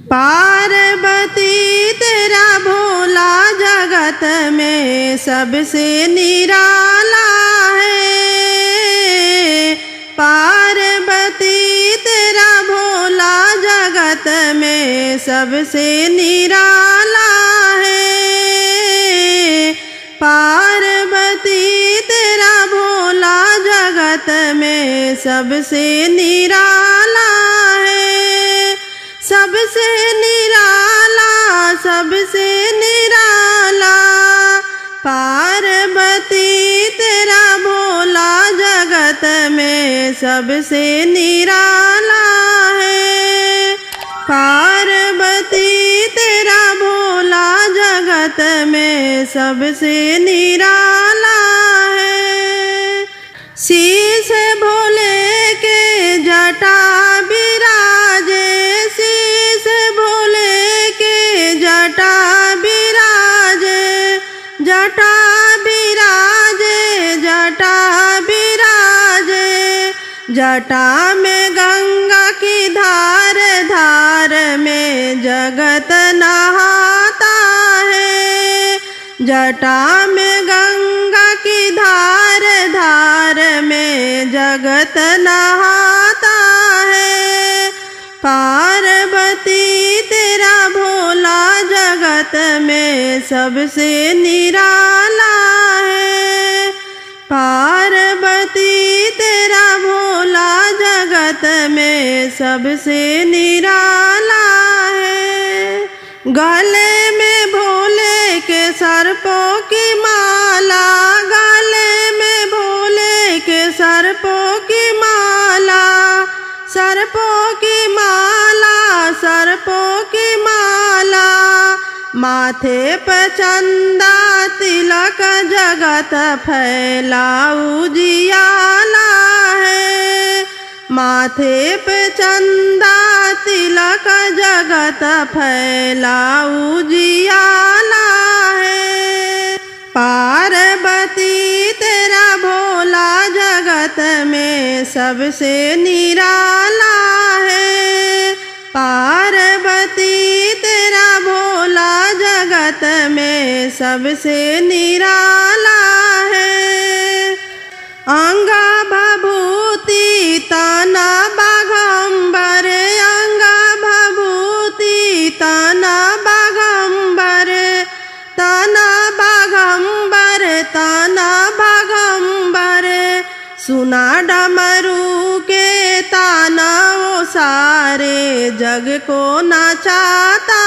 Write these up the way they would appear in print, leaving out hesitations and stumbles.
पार्वती तेरा भोला जगत में सबसे निराला है। पार्वती तेरा भोला जगत में सबसे निराला है। पार्वती तेरा भोला जगत में सबसे निराला है। सबसे निराला, सबसे निराला पार्वती तेरा भोला जगत में सबसे निराला है। पार्वती तेरा भोला जगत में सबसे निराला है। शीश भोले के जटा बिराजे, शीश भोले के जटा बिराजे, जटा बिराजे, जटा बिराजे। जटा में गंगा की धार, धार में जगत नहाता है। जटा में गंगा की धार, धार में जगत नहाता है। पार्वती तेरा भोला जगत में सबसे निराला है। पार्वती तेरा भोला जगत में सबसे निराला है। गले में भोले के सर्पों की माला, गले में भोले के सर्पों की माला, सर्पों की माला, सर्पों की माला। माथे पर चंदा तिलक जगत फैला उजियाला है। माथे पे चंदा तिलक जगत फैला उजियाला है। पार्वती तेरा भोला जगत में सबसे निराला है। पार्वती तेरा भोला जगत में सबसे निराला है। अंगा भभूति तना बाघंबर, अंगा भभूति तना बाघंबर, तना बाघंबर, तना बाघंबर। सुना डमरू के ताना वो सारे जग को नचाता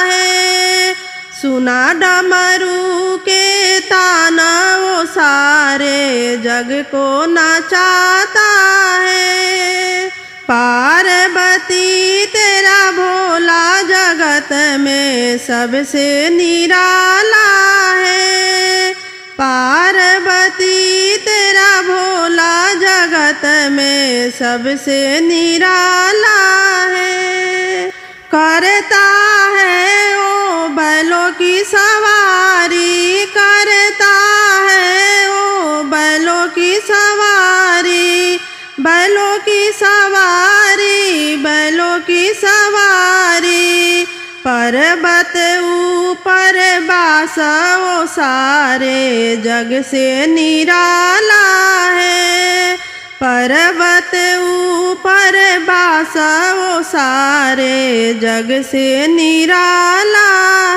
है। सुना डमरू के ताना वो सारे जग को नचाता है। पार्वती तेरा भोला जगत में सबसे निराला है। पार्वती तेरा भोला जगत में सबसे निराला है। करता है ओ बैलों की सवारी, करता है ओ बैलों की सवारी, बैलों की सवारी, बैलों की सवारी। पर्वत ऊपर बास वो सारे जग से निराला है। पर्वत ऊपर बास वो सारे जग से निराला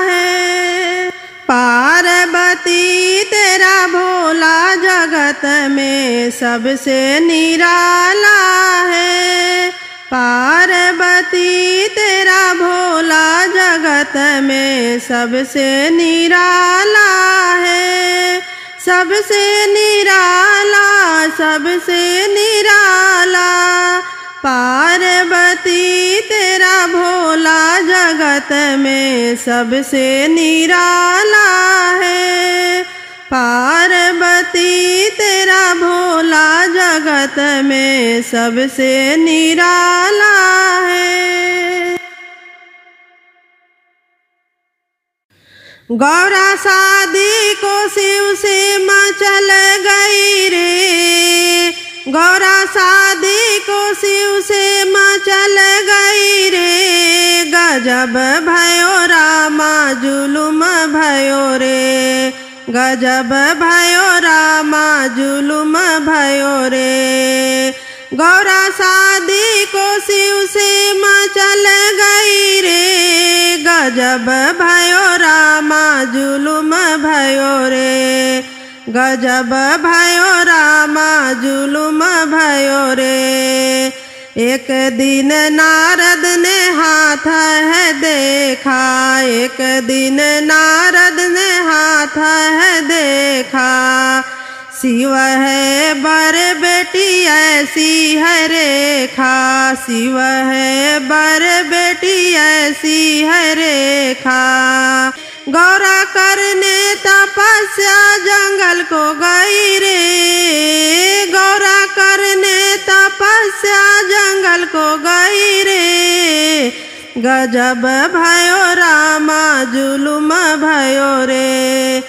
है। पार्वती तेरा भोला जगत में सबसे निराला है। पार्वती तेरा भोला जगत में सबसे निराला है। सबसे निराला, सबसे निराला पार्वती तेरा भोला जगत में सबसे निराला है। पार्वती तेरा भोला जगत में सबसे निराला है। गौरा शादी को शिव से मचल गई रे, गौरा शादी को शिव से मचल गई रे। गजब भयो रामा जुलुम भयो रे, गजब भयो रामा जुलुम भयो रे। गौरा शादी को शिव से मचल गई रे, गजब भयो रामा जुलुम भयो रे, गजब भयो रामा जुलुम भयो रे। एक दिन नारद ने हाथ है देखा, एक दिन नारद ने हाथ है देखा, शिव है बर बेटी ऐसी है रेखा, शिव है बर बेटी ऐसी है रेखा। गौरा करने तपस्या जंगल को गई रे, गौरा करने तपस्या जंगल को गई रे, गजब भयो रामा जुलुम भयो रे,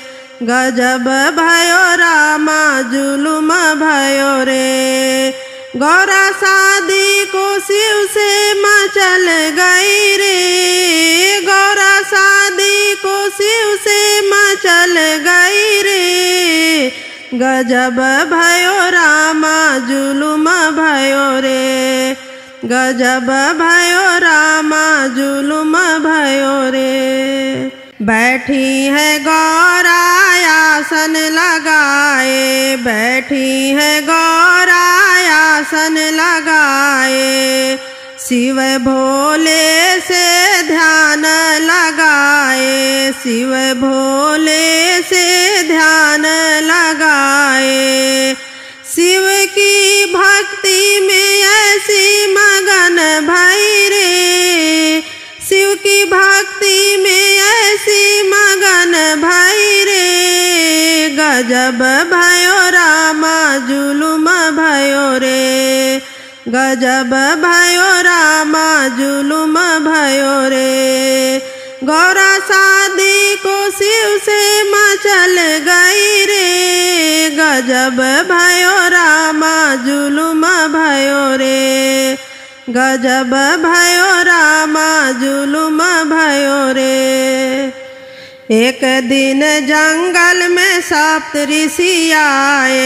गजब भयो रामा जुलुम भयो रे। गौरा शादी को शिव से मचल गई रे, गौरा शादी को शिव से मचल गई रे, गजब भयो रामा जुलुम भयो रे, गजब भयो रामा जुलुम भयो रे। बैठी है गौरा आसन लगाए, बैठी है गौरा आसन लगाए, शिव भोले से ध्यान लगाए, शिव भोले से ध्यान लगाए। शिव की भक्ति में ऐसी मगन भई रे, शिव की भक्ति में ऐसी मगन भई रे, गजब भयो रामा जुलुम भयो रे, गजब भयो रामा जुलुम भयो रे। गौरा शादी को शिव से मचल गई रे, गजब भयो रामा जुलुम भयो रे, गजब भयो रामा जुलुम भयो रे। एक दिन जंगल में सप्त ऋषि आए,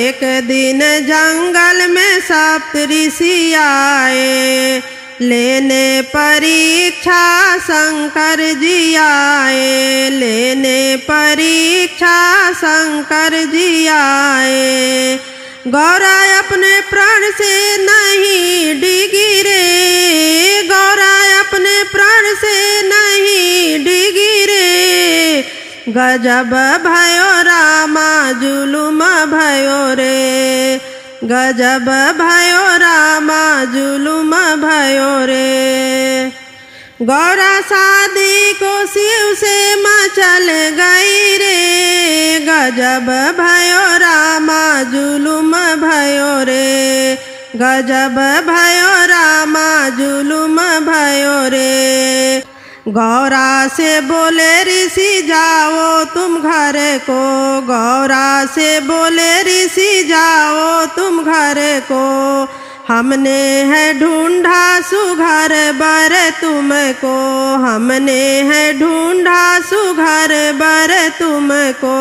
एक दिन जंगल में सप्त ऋषि आए, लेने परीक्षा शंकर जी आए, लेने परीक्षा शंकर जी आए। गौरा अपने प्राण से नहीं डिगी रे, गौरा अपने प्राण से नहीं डिगी रे, गजब भयो रामा जुलुम भयो रे, गजब भयो रामा जुलुम भयो रे। गौरा शादी को शिव से मचल गई रे, गजब भयो रामा जुलुम भयो रे, गजब भयो रामा जुलुम भयो रे। गौरा से बोले ऋषि जाओ तुम घर को, गौरा से बोले ऋषि जाओ तुम घर को, हमने है ढूंढा सुघर बर तुमको, हमने है ढूंढा सुघर बर तुमको।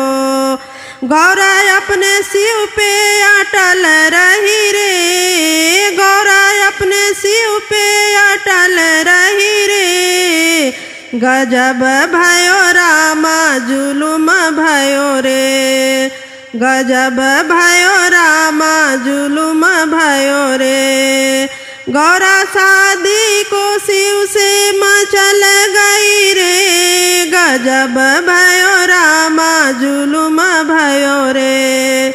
गौरा अपने शिव पे अटल रही रे, गौरा अपने शिव पे अटल रही रे, गजब भयो रामा जुलुम भयो रे, गजब भयो रामा जुलुम भयो रे। गौरा शादी को शिव से मचल गई रे, गजब भयो रामा जुलुम भयो रे,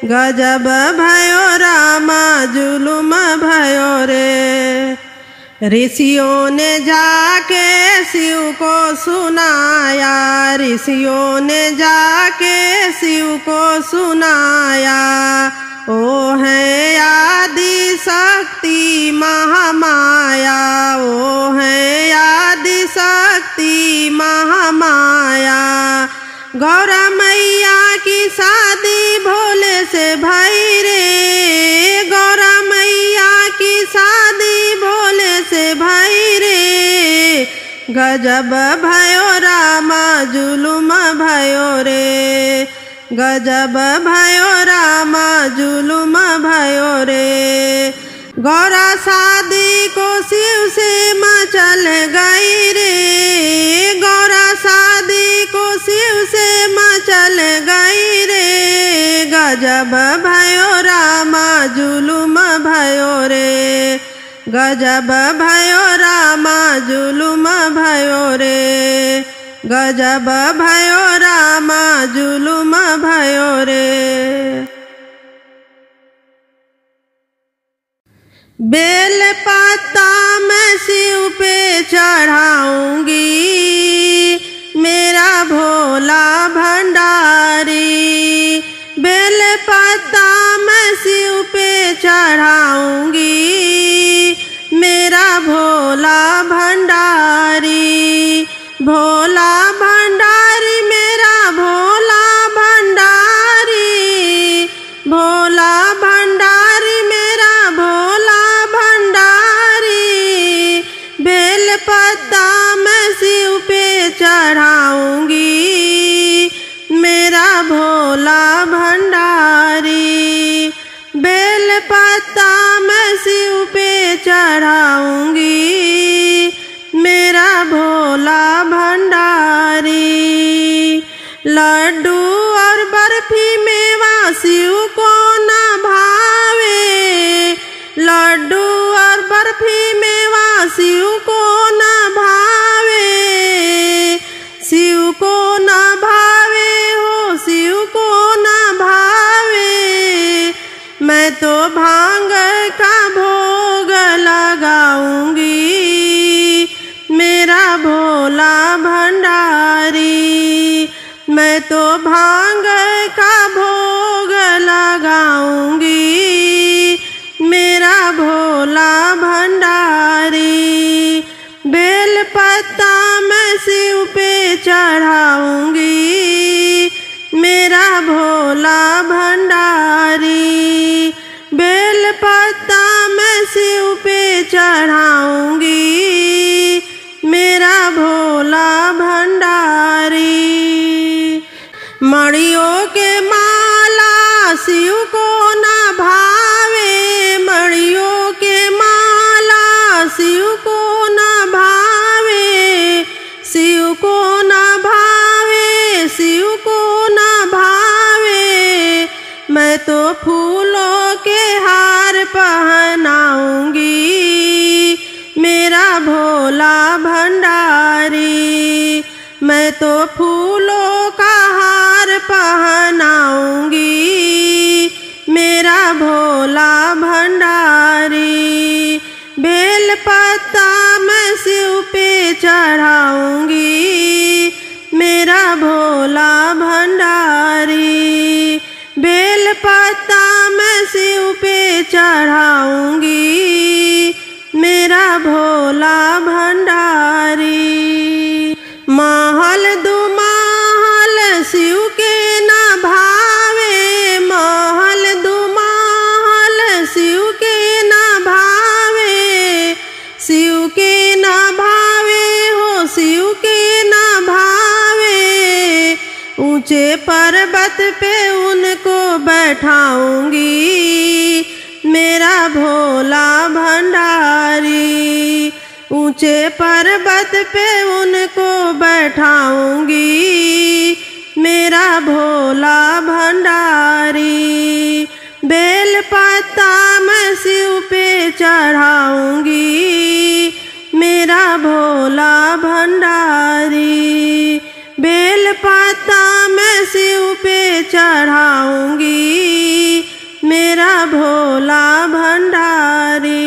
गजब भयो रामा जुलुम भयो रे। ऋषियों ने जाके शिव को सुनाया, ऋषियों ने जाके शिव को सुनाया, ओ है आदि शक्ति महामाया, ओ है आदि शक्ति महामाया। गौरा मैया की शादी भोले से भई रे, गौरा मैया की शादी भोले से भई रे, गजब भयो रामा जुलुम भयो रे, गजब भयो रामा जुलुम भयो रे। गौरा शादी को शिव से मचल गई रे, गौरा शादी को शिव से मचल गई रे। गजब भयो रामा जुलुम भयो रे, गजब भयो रामा जुलुम भयो रे, गजब भयो रामा जुलुम भयो रे। बेल पत्ता मैं शिव पे चढ़ाऊंगी, मेरा भोला भंडारी। बेल पत्ता मैं शिव पे चढ़ाऊंगी, मेरा भोला भंडारी। भोला भंडारी मेरा भोला भंडारी, भोला भंडारी मेरा भोला भंडारी। बेल पत्ता मैं शिव पे चढ़ाऊंगी, मेरा भोला भंडारी। बेल पत्ता मैं शिव पे चढ़ाऊंगी, मेरा भोला भंडारी। लड्डू और बर्फी मेवा शिव को न भावे, लड्डू और बर्फी मेवा शिव को न भावे। शिव को न भावे हो, शिव को न भावे। मैं तो भांग का भोग लगाऊंगी, मेरा भोला भंडारी। मैं तो भांग का भोग लगाऊंगी, मेरा भोला भंडारी। बेल पत्ता मैं शिव पे चढ़ाऊंगी, मेरा भोला भंडारी। बेल पत्ता मैं शिव पे चढ़ाऊंगी, मेरा भोला भंडारी। मणियों के माला शिव को न भावे, मणियों के माला शिव को न भावे। शिव को न भावे, शिव को न भावे। मैं तो फूलों के हार पहनाऊंगी, मेरा भोला भंडारी। मैं तो फूलों का हार पहनाऊंगी, मेरा भोला भंडारी। बेल पत्ता मैं शिव पे चढ़ाऊंगी, मेरा भोला भंडारी। बेल पत्ता मैं शिव पे चढ़ाऊंगी, मेरा भोला भंडारी। महल दुमहल शिव के न भावे, महल दुमहल शिव के न भावे। शिव के न भावे हो, शिव के न भावे। ऊंचे पर्वत पे उनको बैठाऊंगी, मेरा भोला भंडारी। ऊंचे पर्वत पे उनको बैठाऊंगी, मेरा भोला भंडारी। बेल पत्ता मैं शिव पे चढ़ाऊंगी, मेरा भोला भंडारी। बेल पत्ता मैं शिव पे चढ़ाऊंगी, मेरा भोला भंडारी।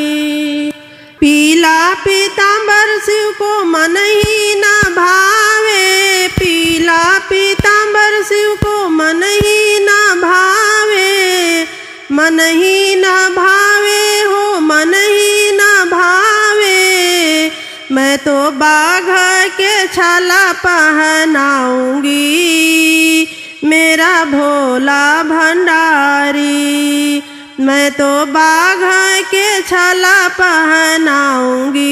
पीला पीतांबर शिव को मन ही न भावे, पीला पीतांबर शिव को मन ही न भावे। मन ही न भावे हो, मन ही न भावे। मैं तो बाघ के छाला पहनाऊंगी, मेरा भोला भंडारी। मैं तो बाघ के छाला पहनाऊंगी,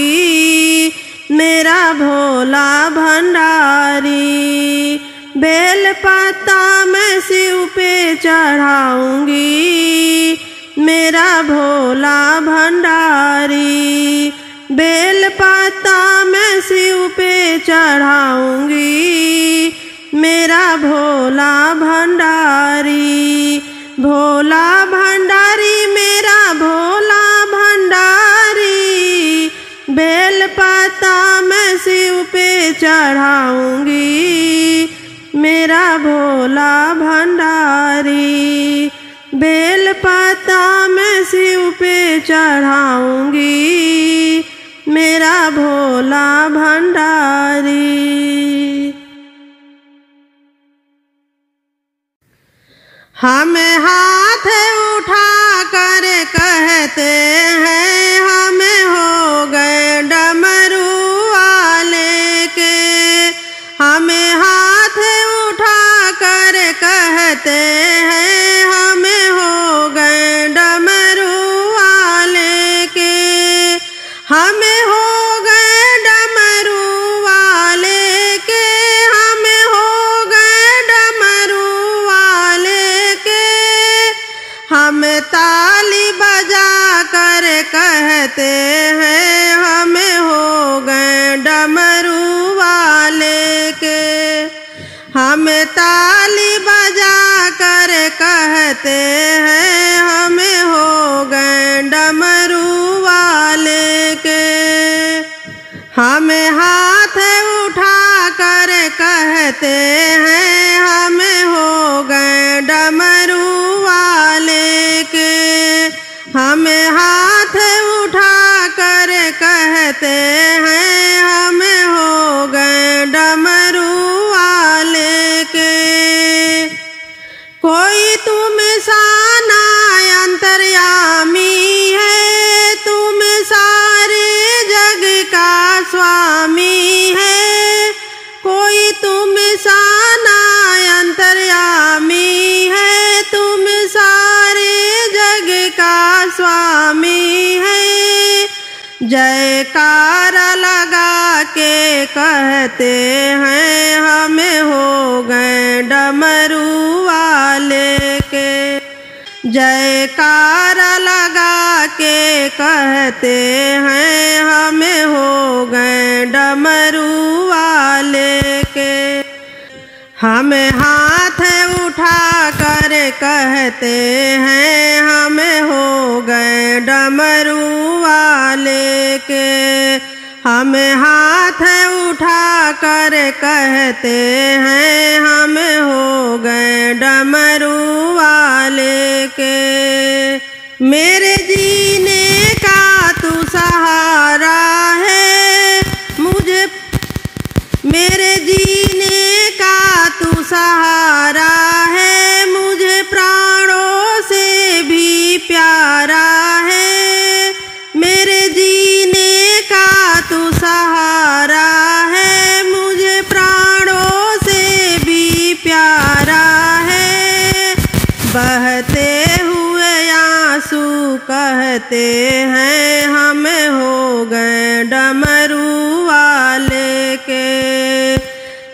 मेरा भोला भंडारी। बेल पत्ता मैं शिव पे चढ़ाऊंगी, मेरा भोला भंडारी। बेल पत्ता मैं शिव पे चढ़ाऊंगी, मेरा भोला भंडारी। भोला भंडारी मेरा भोला भंडारी। बेल पत्ता मैं शिव पे चढ़ाऊंगी, मेरा भोला भंडारी। बेल पत्ता मैं शिव पे चढ़ाऊंगी, मेरा भोला भंडारी। हमें हाथ उठा कर कहते हैं हमें हो गए डमरू वाले के। हमें हाथ उठा कर कहते हैं हमें हो गए डमरू वाले के। हमें हो गए डमरू वाले के, हमें हो गए डमरू वाले के। हम ताली बजा कर कहते हैं हमें हो गए डमरू वाले के। हम ताली बजा कर कहते हैं हमें हो गए डमरू वाले के। हमें हाथ उठा कर कहते हैं हमें हो गए डमरू वाले के। हमें हाथ उठा कर कहते हैं हमें हो गए डमरू वाले के। कोई तुम साना अंतर्यामी है, तुम सारे जग का स्वामी है। कोई तुम साना अंतर्यामी है, तुम सारे जग का स्वामी है। जयकारा लगा के कहते हैं हमें हो गए डमरू वाले के। जयकारा लगा के कहते हैं हमें हो गए डमरू वाले के। हमें हाथ उठा कर कहते हैं हमें हो गए डमरू वाले के। हमें हाथ उठा कर कहते हैं हमें हो गए डमरू वाले के। मेरे जीने का तू सहारा है, मुझे मेरे जीने का तू सहारा है, मुझे प्राणों से भी प्यारा है। मेरे जीने का तू सहारा है, मुझे प्राणों से भी प्यारा है। बहते हुए आंसू कहते हैं हमें हो गए डमरू वाले के।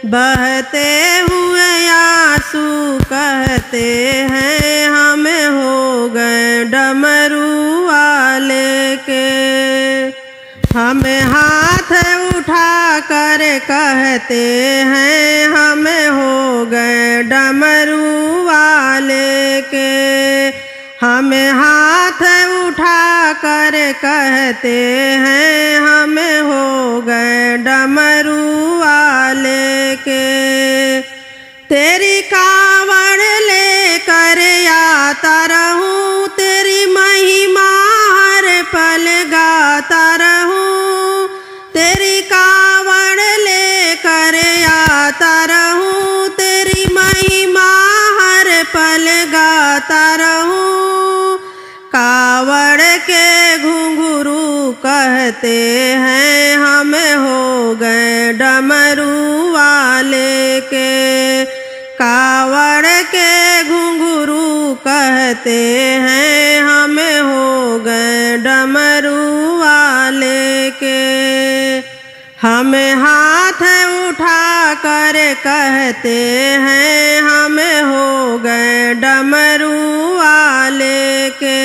बहते हुए आंसू कहते हैं हमें हो गए डमरू वाले के। हमें हाथ उठा कर कहते हैं हमें हो गए डमरू वाले के। हमें हाथ उठा कर कहते हैं हमें हो गए डमरू वाले के। तेरी कावड़ लेकर आता रहूं, तेरी महिमा हर पल गाता रहूं। तेरी कावड़ लेकर आता रहूं, तेरी महिमा हर पल गाता रहूं। कावड़ के घुंघरू कहते हैं हमें हो गए डमरू वाले के। कावड़ के घुंघरू कहते हैं हमें हो गए डमरू वाले के। हमें हाथ उठा कर कहते हैं हम हो गए डमरू वाले के।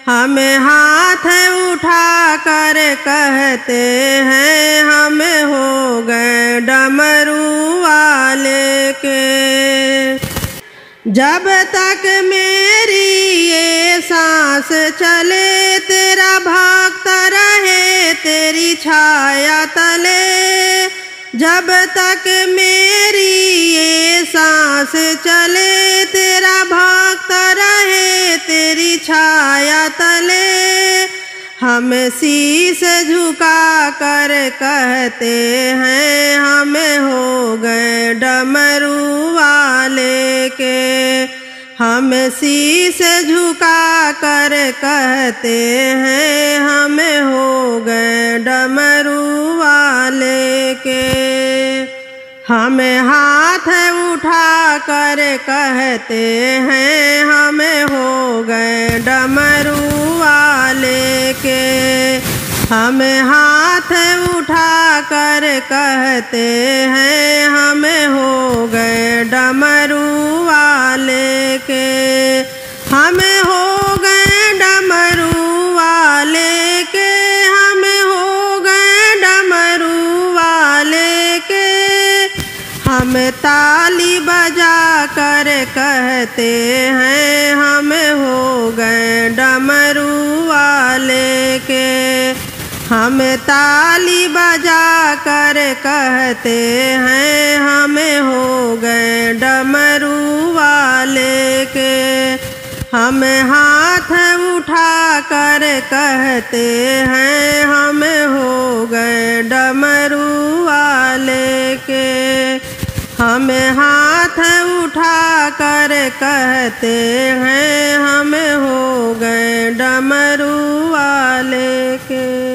हमें हाथ उठा कर कहते हैं हम हो गए डमरू वाले के। जब तक मेरी ये सांस चले तेरा भक्त रहे तेरी छाया तले। जब तक मेरी ये सांस चले तेरा भक्त रहे तेरी छाया तले। हम शीश झुका कर कहते हैं हम हो गए डमरू वाले के। हम शीश झुका कर कहते हैं हम हो गए डमरू वाले के। हम हाथ उठा कर कहते हैं हम हो गए डमरू वाले के। हम हाथ उठा कर कहते हैं हम हो गए डमरू वाले के। हम हो गए डमरू वाले के। हम हो गए डमरू वाले के। हम ताली बजा कर कहते हैं हम हो गए डमरू वाले के। हम ताली बजा कर कहते हैं हम हो गए डमरू वाले के। हम हाथ उठा कर कहते हैं हम हो गए डमरू वाले के। हम हाथ उठा कर कहते हैं हम हो गए डमरू वाले के।